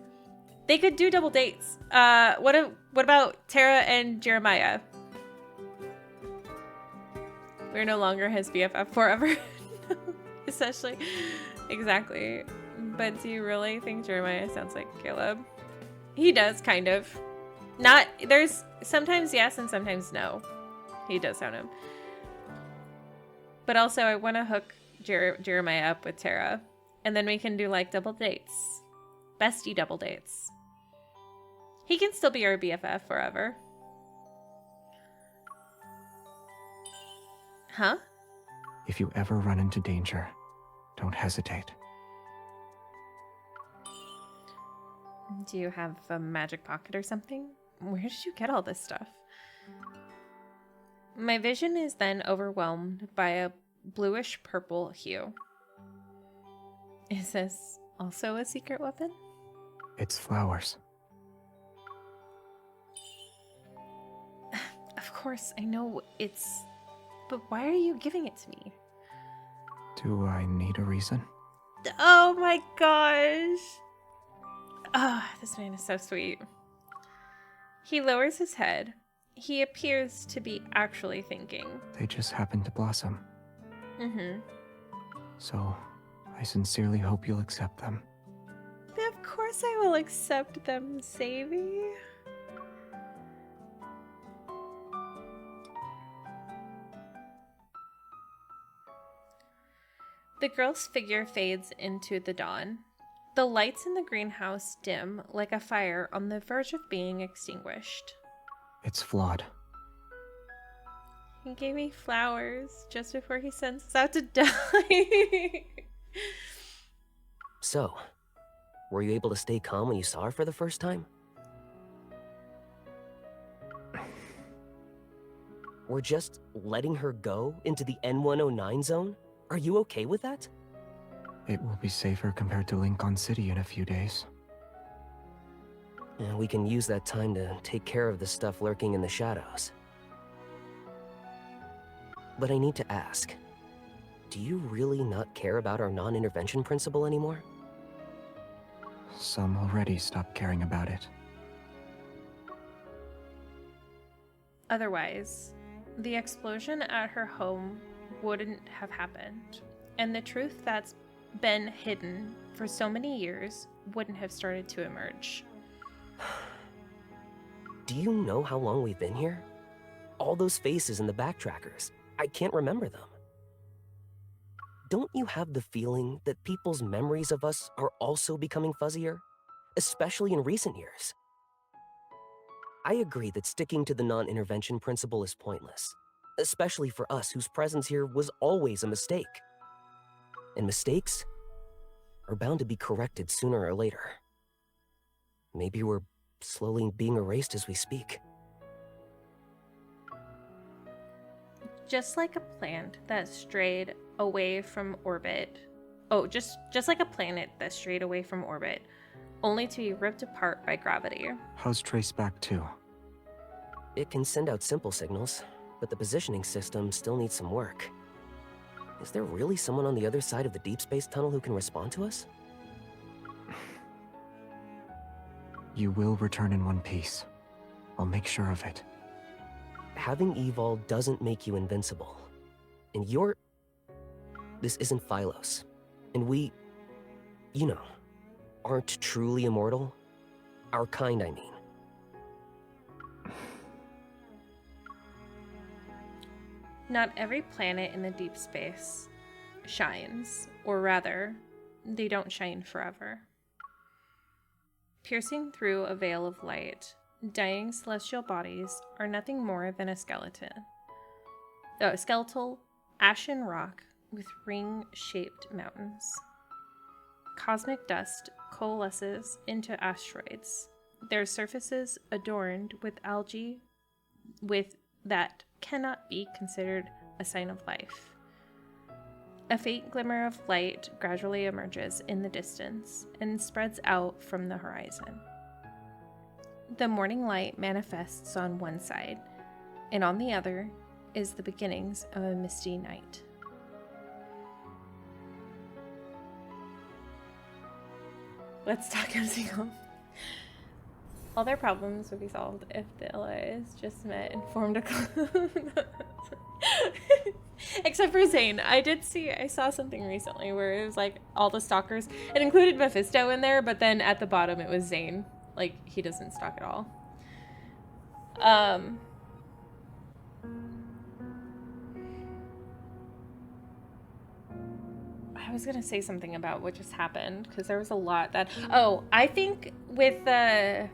They could do double dates. What about Tara and Jeremiah? We're no longer his BFF forever. Especially. Exactly. But do you really think Jeremiah sounds like Caleb? He does, kind of. Not, there's sometimes yes and sometimes no. He does sound him. But also, I want to hook Jeremiah up with Tara. And then we can do, like, double dates. Bestie double dates. He can still be our BFF forever. Huh? If you ever run into danger, don't hesitate. Do you have a magic pocket or something? Where did you get all this stuff? My vision is then overwhelmed by a bluish purple hue. Is this also a secret weapon? It's flowers. Of course, I know it's... But why are you giving it to me? Do I need a reason? Oh my gosh! Ah, this man is so sweet. He lowers his head. He appears to be actually thinking. They just happen to blossom. Mm-hmm. So, I sincerely hope you'll accept them. Of course I will accept them, Xavier. The girl's figure fades into the dawn. The lights in the greenhouse dim like a fire on the verge of being extinguished. It's flawed. He gave me flowers just before he sends us out to die. So, were you able to stay calm when you saw her for the first time? We're just letting her go into the N109 zone? Are you okay with that? It will be safer compared to Lincoln City in a few days. And we can use that time to take care of the stuff lurking in the shadows. But I need to ask, do you really not care about our non-intervention principle anymore? Some already stopped caring about it. Otherwise, the explosion at her home wouldn't have happened, and the truth that's been hidden for so many years wouldn't have started to emerge. Do you know how long we've been here? All those faces in the backtrackers, I can't remember them. Don't you have the feeling that people's memories of us are also becoming fuzzier? Especially in recent years. I agree that sticking to the non-intervention principle is pointless, especially for us whose presence here was always a mistake. And mistakes are bound to be corrected sooner or later. Maybe we're slowly being erased as we speak. Just like a plant that strayed away from orbit. Oh, just like a planet that strayed away from orbit, only to be ripped apart by gravity. How's Trace back too? It can send out simple signals, but the positioning system still needs some work. Is there really someone on the other side of the deep space tunnel who can respond to us? You will return in one piece. I'll make sure of it. Having evol doesn't make you invincible. And you're... This isn't Phylos. And we... you know, aren't truly immortal. Our kind, I mean. Not every planet in the deep space shines, or rather, they don't shine forever. Piercing through a veil of light, dying celestial bodies are nothing more than a skeletal, ashen rock with ring-shaped mountains. Cosmic dust coalesces into asteroids, their surfaces adorned with algae that cannot be considered a sign of life. A faint glimmer of light gradually emerges in the distance and spreads out from the horizon. The morning light manifests on one side, and on the other is the beginnings of a misty night. Let's talk MC. All their problems would be solved if the allies just met and formed a except for Zane. I saw something recently where it was like all the stalkers. It included Mephisto in there, but then at the bottom it was Zane. Like, he doesn't stalk at all. I was gonna say something about what just happened, because there was a lot that... Oh, I think with the...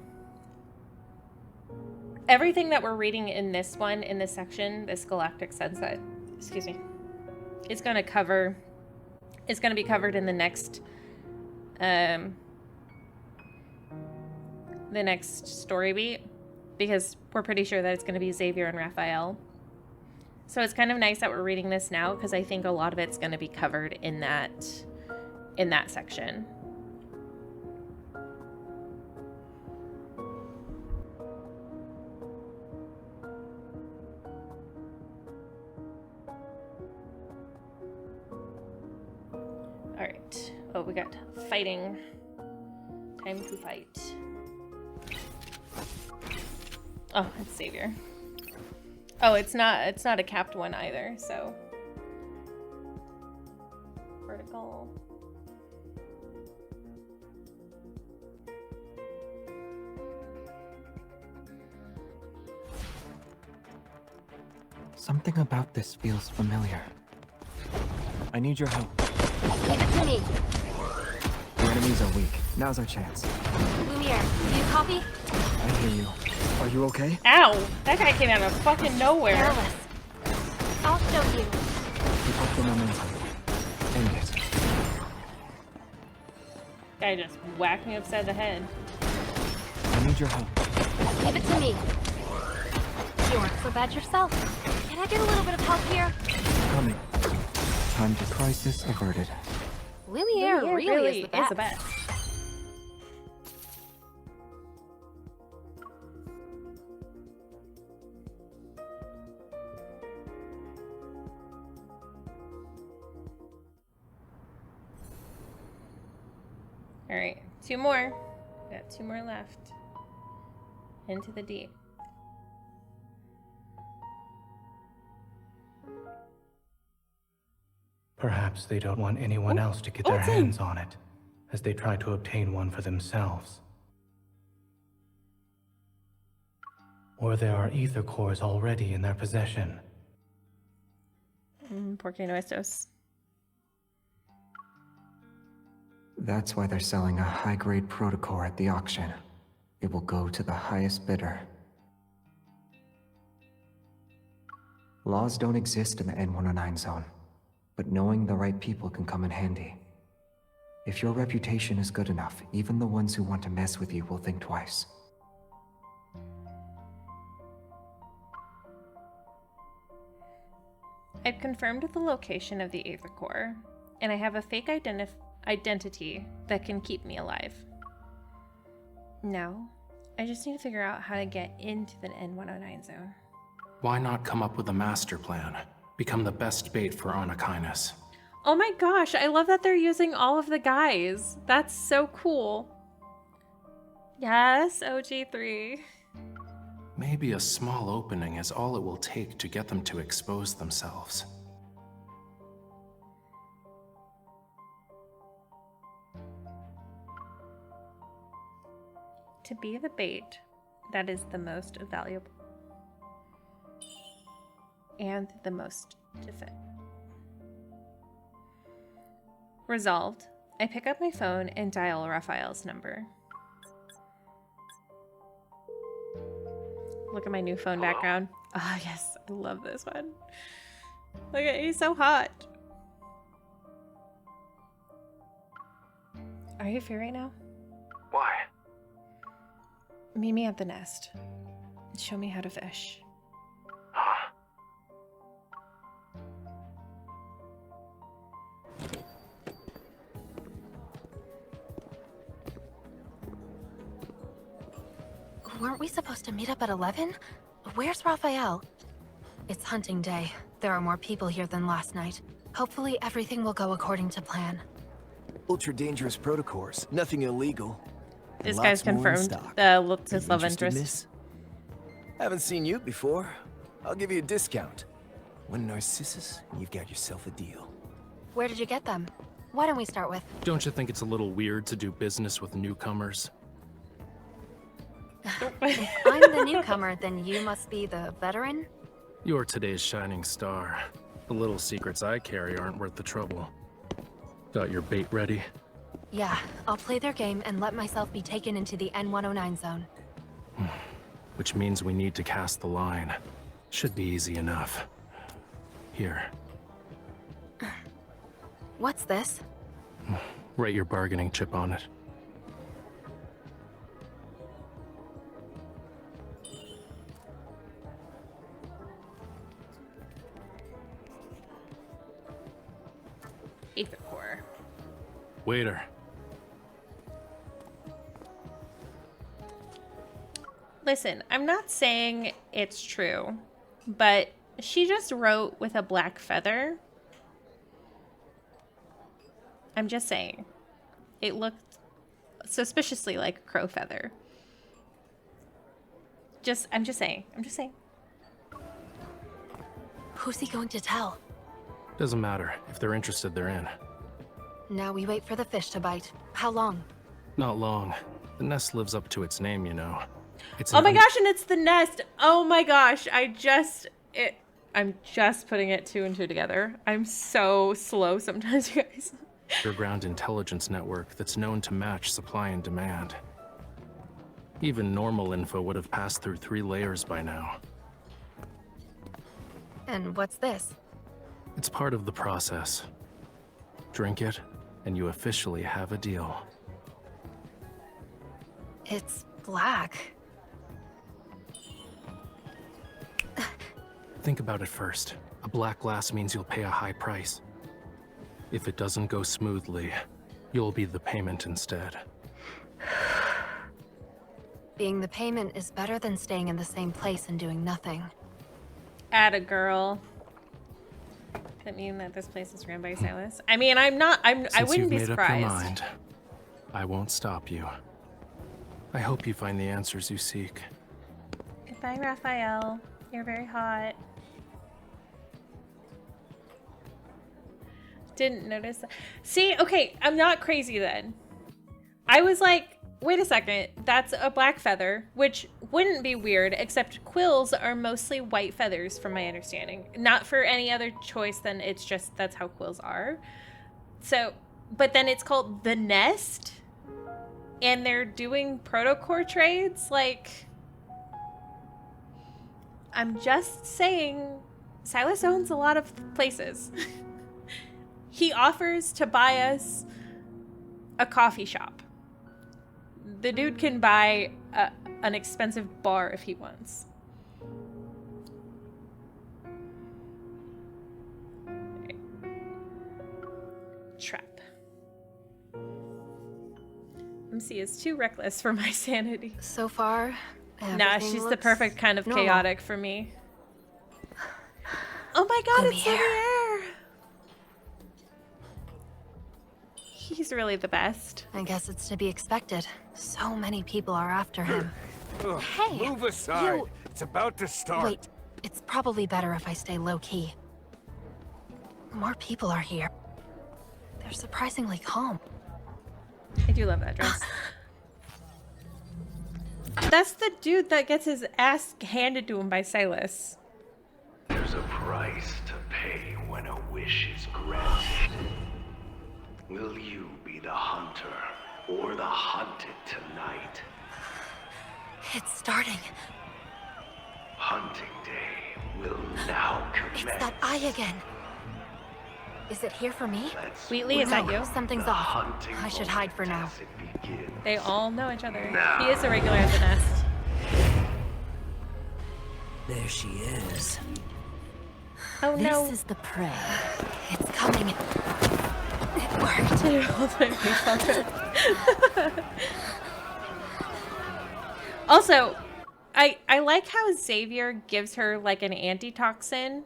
everything that we're reading in this one, in this section, this Galactic Sunset, excuse me, it's going to be covered in the next story beat, because we're pretty sure that it's going to be Xavier and Raphael. So it's kind of nice that we're reading this now, because I think a lot of it's going to be covered in that section. Alright. Oh, we got fighting. Time to fight. Oh, it's Xavier. Oh, it's not a capped one either, so. Vertical. Something about this feels familiar. I need your help. Leave it to me. The enemies are weak. Now's our chance. Lumiere, do you copy? I hear you. Are you okay? Ow! That guy came out of fucking nowhere. Careless. I'll show you. Keep up the momentum. End it. Guy just whacked me upside the head. I need your help. Give it to me. You aren't so bad yourself. Can I get a little bit of help here? Coming. Time to crisis averted. Lumiere really is the best. Alright, two more. Got two more left. Into the deep. Perhaps they don't want anyone else to get their hands on it, as they try to obtain one for themselves. Or there are Aether Cores already in their possession. Por qué no estos? That's why they're selling a high-grade protocore at the auction. It will go to the highest bidder. Laws don't exist in the N109 Zone, but knowing the right people can come in handy. If your reputation is good enough, even the ones who want to mess with you will think twice. I've confirmed the location of the Aether Core, and I have a fake identity that can keep me alive. Now, I just need to figure out how to get into the N109 Zone. Why not come up with a master plan? Become the best bait for Anakinus. Oh my gosh, I love that they're using all of the guys. That's so cool. Yes, OG3. Maybe a small opening is all it will take to get them to expose themselves. To be the bait that is the most valuable and the most to fit. Resolved. I pick up my phone and dial Raphael's number. Look at my new phone background. Ah, oh, yes, I love this one. Look at, he's so hot. Are you free right now? Why? Meet me at the nest. Show me how to fish. Huh? Weren't we supposed to meet up at 11? Where's Raphael? It's hunting day. There are more people here than last night. Hopefully everything will go according to plan. Ultra-dangerous protocols. Nothing illegal. This Lots guy's more in confirmed stock. his love Interested, interest. miss? Haven't seen you before. I'll give you a discount. One Narcissus, and you've got yourself a deal. Where did you get them? Why don't we start with... Don't you think it's a little weird to do business with newcomers? If I'm the newcomer, then you must be the veteran? You're today's shining star. The little secrets I carry aren't worth the trouble. Got your bait ready? Yeah, I'll play their game and let myself be taken into the N109 zone. Which means we need to cast the line. Should be easy enough. Here. What's this? Write your bargaining chip on it. Aether Core. Waiter. Listen, I'm not saying it's true, but she just wrote with a black feather. I'm just saying. It looked suspiciously like a crow feather. I'm just saying. Who's he going to tell? Doesn't matter. If they're interested, they're in. Now we wait for the fish to bite. How long? Not long. The nest lives up to its name, you know. It's Oh my gosh, and it's the nest. Oh my gosh, I'm just putting it two and two together. I'm so slow sometimes, you guys. underground intelligence network that's known to match supply and demand. Even normal info would have passed through 3 layers by now. And what's this? It's part of the process. Drink it, and you officially have a deal. It's black. Think about it first. A black glass means you'll pay a high price. If it doesn't go smoothly, you'll be the payment instead. Being the payment is better than staying in the same place and doing nothing. Atta girl. Does that mean that this place is ran by Silas? I mean, I wouldn't be Since you've made up surprised. your mind, I won't stop you. I hope you find the answers you seek. Goodbye, Raphael. You're very hot. Didn't notice that. See, okay, I'm not crazy then. I was like, wait a second, that's a black feather, which wouldn't be weird, except quills are mostly white feathers from my understanding. Not for any other choice than it's just that's how quills are. So, but then it's called the nest, and they're doing protocore trades, like... I'm just saying Silas owns a lot of places. He offers to buy us a coffee shop. The dude can buy an expensive bar if he wants. Trap. MC is too reckless for my sanity. So far, nah, she's the perfect kind of normal. chaotic for me. Oh my god, it's Xavier! He's really the best. I guess it's to be expected. So many people are after him. Hey, Move aside. you... It's about to start. Wait, it's probably better if I stay low-key. More people are here. They're surprisingly calm. I do love that dress. That's the dude that gets his ass handed to him by Silas. There's a price to pay when a wish is granted. Will you be the hunter or the hunted tonight? It's starting. Hunting day will now commence. It's that eye again. Is it here for me? Wheatley, is that you? Something's off. I should hide for now. They all know each other. Now. He is a regular at the nest. There she is. Oh no. This is the prey. It's coming. It worked. Also, I like how Xavier gives her like an antitoxin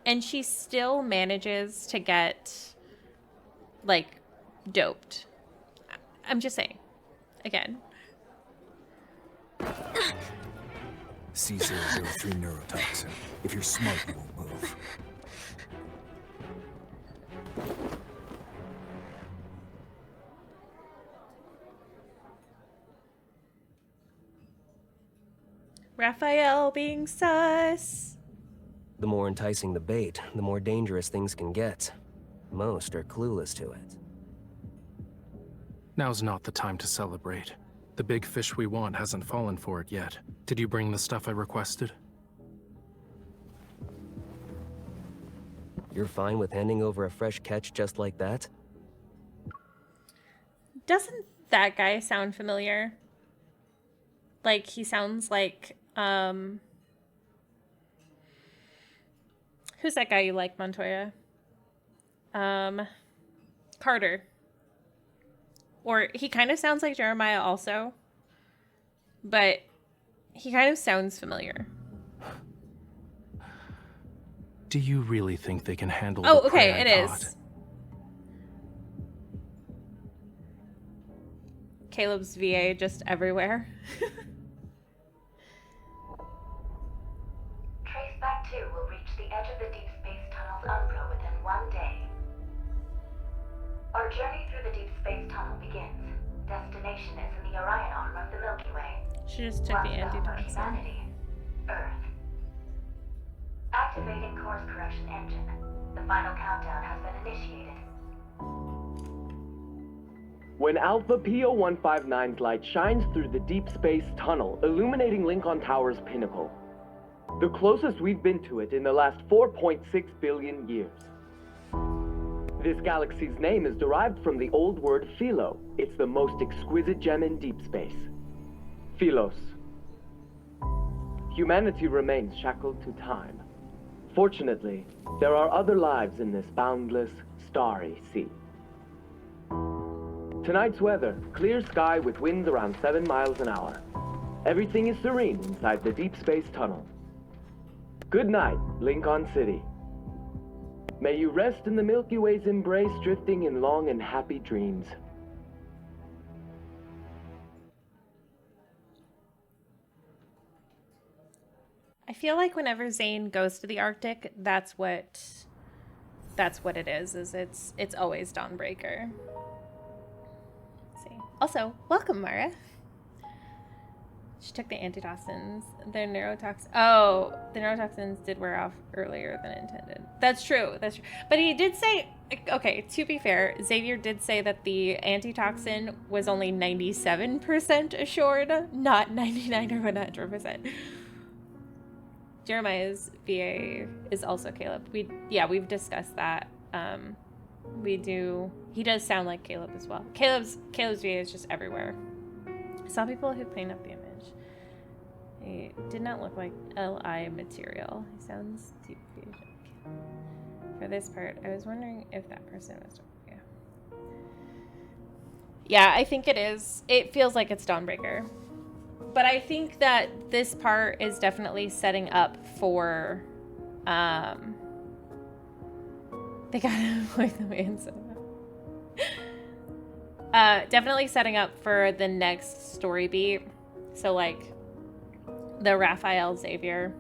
and she still manages to get like doped. I'm just saying. Again. C003 neurotoxin. If you're smart, you won't move. Raphael being sus. The more enticing the bait, the more dangerous things can get. Most are clueless to it. Now's not the time to celebrate. The big fish we want hasn't fallen for it yet. Did you bring the stuff I requested? You're fine with handing over a fresh catch just like that? Doesn't that guy sound familiar? Like, he sounds like, who's that guy you like, Montoya? Carter. Or he kind of sounds like Jeremiah also. But he kind of sounds familiar. Do you really think they can handle Oh, the okay, prey it I is. caught? Caleb's VA just everywhere. Traceback 2 will reach the edge of the deep space tunnel's unravel within 1 day. Our journey through the deep space tunnel begins. Destination is in the Orion arm of the Milky Way. She just took the antitoxin. Humanity, Earth. Activating course correction engine. The final countdown has been initiated. When Alpha PO159's light shines through the deep space tunnel, illuminating Lincoln Tower's pinnacle. The closest we've been to it in the last 4.6 billion years. This galaxy's name is derived from the old word philo. It's the most exquisite gem in deep space. Philos. Humanity remains shackled to time. Fortunately, there are other lives in this boundless, starry sea. Tonight's weather, clear sky with winds around 7 miles an hour. Everything is serene inside the deep space tunnel. Good night, Lincoln City. May you rest in the Milky Way's embrace, drifting in long and happy dreams. I feel like whenever Zane goes to the Arctic, that's what it is it's always Dawnbreaker. Let's see. Also, welcome, Mara. She took the antitoxins. The neurotoxins. Oh, the neurotoxins did wear off earlier than intended. That's true. That's true. But he did say, okay, to be fair, Xavier did say that the antitoxin was only 97% assured, not 99 or 100%. Jeremiah's VA is also Caleb. We've discussed that. He does sound like Caleb as well. Caleb's VA is just everywhere. I saw people who cleaned up the image. He did not look like LI material. He sounds too Asian. For this part, I was wondering if that person was... Yeah, I think it is. It feels like it's Dawnbreaker. But I think that this part is definitely setting up for... They gotta avoid the man cinema. Definitely setting up for the next story beat. So, like, the Rafayel Xavier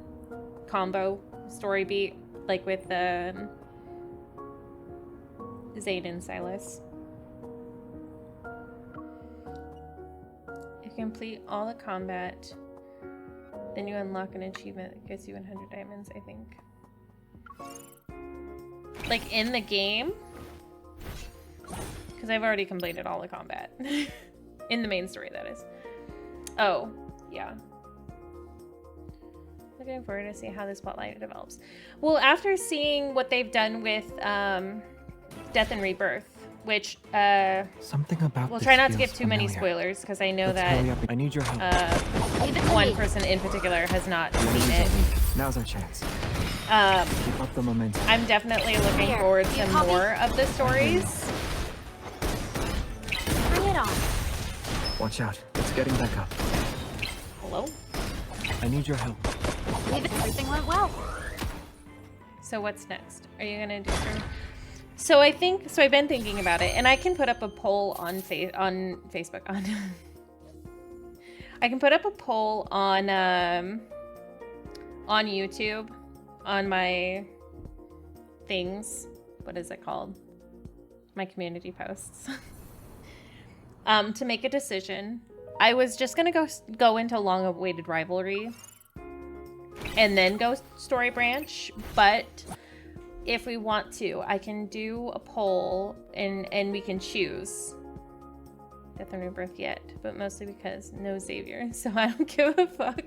combo story beat, like with the Zayn and Silas. If you complete all the combat, then you unlock an achievement that gets you 100 diamonds, I think. Like in the game? Because I've already completed all the combat. In the main story, that is. Oh, yeah. Looking forward to see how this plotline develops. Well, after seeing what they've done with Death and Rebirth, which something about we'll try not to give too many spoilers because I know that I need your help. one person in particular has not seen it. Now's our chance. Keep up the momentum. I'm definitely looking forward to more of the stories. Bring it on. Watch out. It's getting back up. Hello? I need your help. Everything went well. So what's next? Are you gonna do some... So I've been thinking about it, and I can put up a poll on Facebook. I can put up a poll on YouTube on my things. What is it called? My community posts. To make a decision. I was just gonna go into long-awaited rivalry and then go story branch, but if we want to, I can do a poll and we can choose Death and Rebirth yet, but mostly because no Xavier, so I don't give a fuck.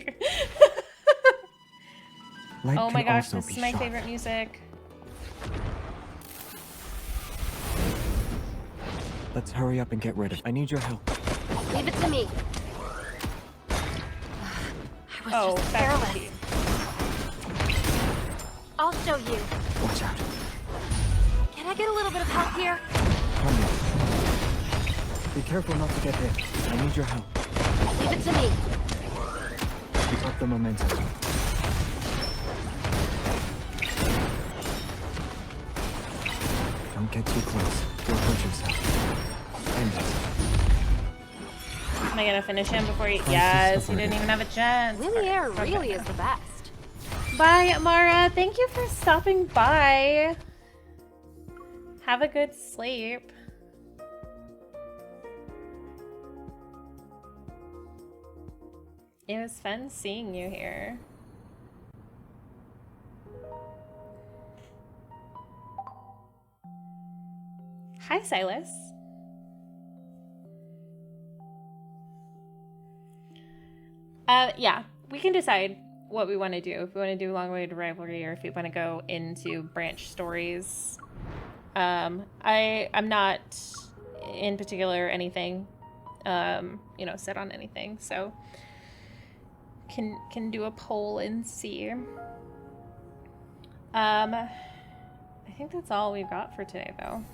Oh my gosh, this is my favorite music. Let's hurry up and get rid of it. I need your help. Leave it to me. I was just careless. I'll show you. Watch out. Can I get a little bit of help here? Come on. Be careful not to get hit. I need your help. Leave it to me. Keep up the momentum. Don't get too close. You'll hurt yourself. End it. Am I gonna finish him before he... Yes, he didn't even have a chance. Lumiere really is the best. Bye, Amara. Thank you for stopping by. Have a good sleep. It was fun seeing you here. Hi, Silas. Yeah, we can decide what we want to do. If we want to do long-awaited rivalry or if we want to go into branch stories. I'm not in particular anything, set on anything, so can do a poll and see. I think that's all we've got for today, though.